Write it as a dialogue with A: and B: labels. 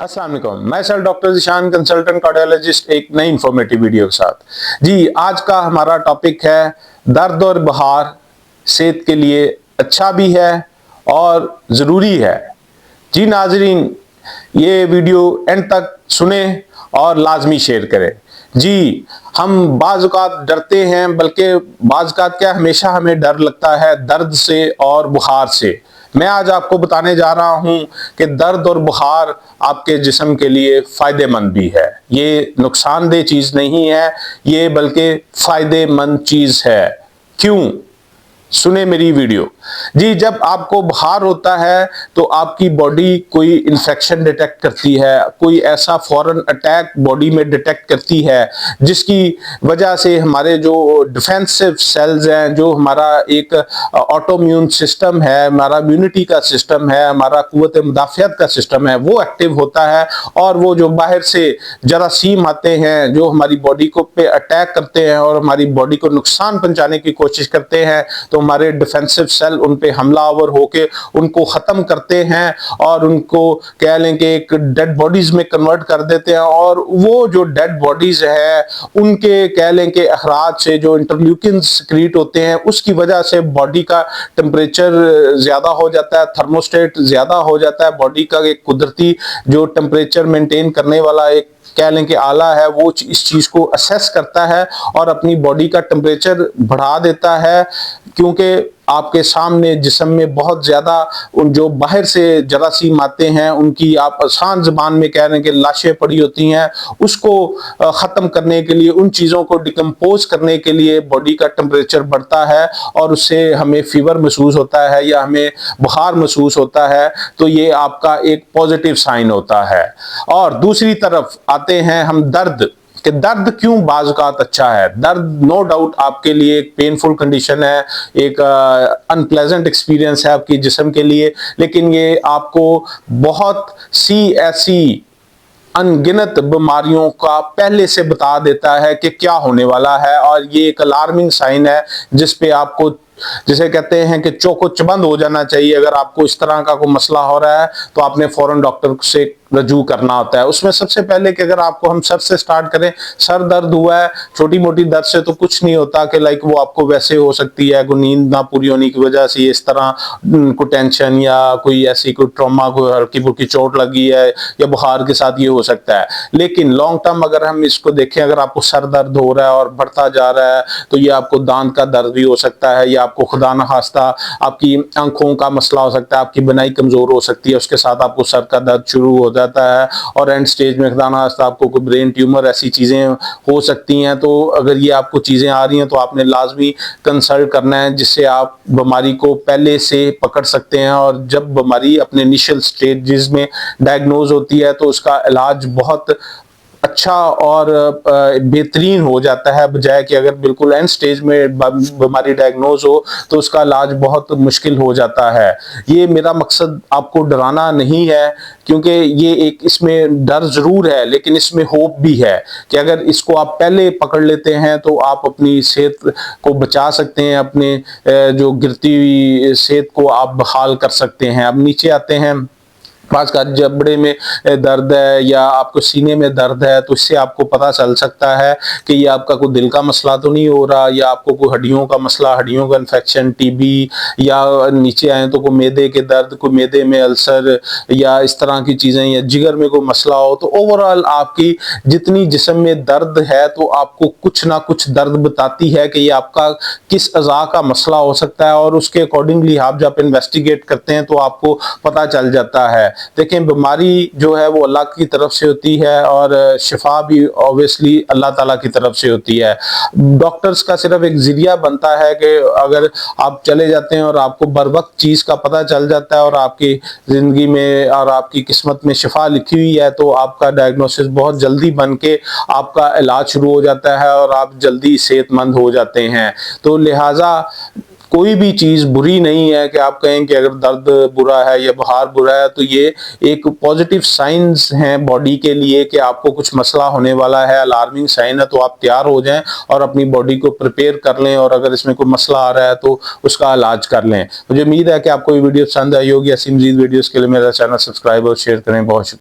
A: अस्सलाम वालेकुम। मैं sir doctor Zeeshan, consultant cardiologist, एक नई इंफॉर्मेटिव वीडियो के साथ। जी, आज का हमारा टॉपिक है दर्द और बुखार सेहत के लिए अच्छा भी है और ज़रूरी है। जी नाजरीन, ये वीडियो एंड तक सुने और लाजमी शेयर करें। जी, हम बाज़ औक़ात डरते हैं, बल्कि बाज़ औक़ात क्या हमेशा हमें डर लगता है दर्द से और बुखार से। मैं आज आपको बताने जा रहा हूं कि दर्द और बुखार आपके जिस्म के लिए फ़ायदेमंद भी है। ये नुकसानदेह चीज़ नहीं है, ये बल्कि फ़ायदेमंद चीज़ है। क्यों? सुने मेरी वीडियो। जी, जब आपको बुखार होता है तो आपकी बॉडी कोई इन्फेक्शन डिटेक्ट करती है, कोई ऐसा फौरन अटैक बॉडी में डिटेक्ट करती है जिसकी वजह से हमारे जो डिफेंसिव सेल्स हैं, जो हमारा एक ऑटोइम्यून सिस्टम है, हमारा इम्यूनिटी का सिस्टम है, हमारा कुव्वत मुदाफ़ियत का सिस्टम है, वो एक्टिव होता है। और वो जो बाहर से जरासीम आते हैं जो हमारी बॉडी को पे अटैक करते हैं और हमारी बॉडी को नुकसान पहुंचाने की कोशिश करते हैं, तो हमारे डिफेंसिव सेल उन पे हमलावर होके उनको खत्म करते हैं और उनको कह लें कि एक डेड बॉडीज में कन्वर्ट कर देते हैं। और वो जो डेड बॉडीज है उनके कह लें कि अखराज से जो इंटरल्यूकिन सिक्रीट होते हैं, उसकी वजह से बॉडी का टेम्परेचर ज्यादा हो जाता है, थर्मोस्टेट ज्यादा हो जाता है। बॉडी का एक कुदरती जो टेम्परेचर मेंटेन करने वाला एक कह लें कि आला है, वो इस चीज को असेस करता है और अपनी बॉडी का टेम्परेचर बढ़ा देता है। क्योंकि आपके सामने जिस्म में बहुत ज्यादा उन जो बाहर से जरासीम आते हैं, उनकी आप आसान ज़बान में कह रहे हैं कि लाशें पड़ी होती हैं, उसको ख़त्म करने के लिए, उन चीज़ों को डिकम्पोज करने के लिए बॉडी का टेम्परेचर बढ़ता है और उससे हमें फीवर महसूस होता है या हमें बुखार महसूस होता है। तो ये आपका एक पॉजिटिव साइन होता है। और दूसरी तरफ आते हैं हम दर्द कि दर्द क्यों बाज़ औक़ात अच्छा है। दर्द नो डाउट आपके लिए एक पेनफुल कंडीशन है, एक अनप्लेजेंट एक्सपीरियंस है आपकी जिस्म के लिए, लेकिन ये आपको बहुत सी ऐसी अनगिनत बीमारियों का पहले से बता देता है कि क्या होने वाला है। और ये एक अलार्मिंग साइन है जिस पे आपको, जिसे कहते हैं कि चौको चबंद हो जाना चाहिए। अगर आपको इस तरह का कोई मसला हो रहा है तो आपने फौरन डॉक्टर से रजू करना होता है। उसमें सबसे पहले कि अगर आपको हम सर से स्टार्ट करें, सर दर्द हुआ है, छोटी मोटी दर्द से तो कुछ नहीं होता कि लाइक वो आपको वैसे हो सकती है कोई नींद ना पूरी होने की वजह से, इस तरह कोई टेंशन या कोई ऐसी कोई ट्रॉमा, कोई हल्की फुल्की चोट लगी है या बुखार के साथ ये हो सकता है। लेकिन लॉन्ग टर्म अगर हम इसको देखें, अगर आपको सर दर्द हो रहा है और बढ़ता जा रहा है तो ये आपको दांत का दर्द भी हो सकता है, या आपको खुदा न खास्ता आपकी आंखों का मसला हो सकता है, आपकी बनाई कमजोर हो सकती है, उसके साथ आपको सर का दर्द शुरू हो जाता है। और एंड स्टेज में खुदा न खास्ता आपको कोई ब्रेन ट्यूमर, ऐसी चीजें हो सकती हैं। तो अगर ये आपको चीजें आ रही हैं तो आपने लाजमी कंसल्ट करना है, जिससे आप बीमारी को पहले से पकड़ सकते हैं। और जब बीमारी अपने इनिशियल स्टेजेस में डायग्नोज होती है तो उसका इलाज बहुत अच्छा और बेहतरीन हो जाता है, बजाय कि अगर बिल्कुल एंड स्टेज में बीमारी डायग्नोज हो तो उसका इलाज बहुत मुश्किल हो जाता है। ये मेरा मकसद आपको डराना नहीं है, क्योंकि ये एक इसमें डर जरूर है लेकिन इसमें होप भी है कि अगर इसको आप पहले पकड़ लेते हैं तो आप अपनी सेहत को बचा सकते हैं, अपने जो गिरती हुई सेहत को आप बहाल कर सकते हैं। अब नीचे आते हैं, आज का जबड़े में दर्द है या आपको सीने में दर्द है, तो इससे आपको पता चल सकता है कि ये आपका कोई दिल का मसला तो नहीं हो रहा, या आपको कोई हड्डियों का मसला, हड्डियों का इन्फेक्शन, टीबी, या नीचे आए तो कोई मैदे के दर्द, कोई मैदे में अल्सर या इस तरह की चीज़ें, या जिगर में कोई मसला हो। तो ओवरऑल आपकी जितनी जिस्म में दर्द है तो आपको कुछ ना कुछ दर्द बताती है कि ये आपका किस अज़ा का मसला हो सकता है, और उसके अकॉर्डिंगली आप जब इन्वेस्टिगेट करते हैं तो आपको पता चल जाता है। देखें, बीमारी जो है वो अल्लाह की तरफ से होती है और शिफा भी ऑब्वियसली अल्लाह ताला की तरफ से होती है। डॉक्टर्स का सिर्फ एक जरिया बनता है कि अगर आप चले जाते हैं और आपको बर वक्त चीज़ का पता चल जाता है और आपकी ज़िंदगी में और आपकी किस्मत में शिफा लिखी हुई है, तो आपका डायग्नोसिस बहुत जल्दी बन के आपका इलाज शुरू हो जाता है और आप जल्दी सेहतमंद हो जाते हैं। तो लिहाजा कोई भी चीज़ बुरी नहीं है कि आप कहें कि अगर दर्द बुरा है या बुखार बुरा है, तो ये एक पॉजिटिव साइंस हैं बॉडी के लिए कि आपको कुछ मसला होने वाला है, अलार्मिंग साइन है। तो आप तैयार हो जाएं और अपनी बॉडी को प्रिपेयर कर लें, और अगर इसमें कोई मसला आ रहा है तो उसका इलाज कर लें। मुझे उम्मीद है कि आपको ये वीडियो पसंद आई होगी। ऐसी मज़ीद वीडियोज़ के लिए मेरा चैनल सब्सक्राइब और शेयर करें। बहुत शुक्रिया।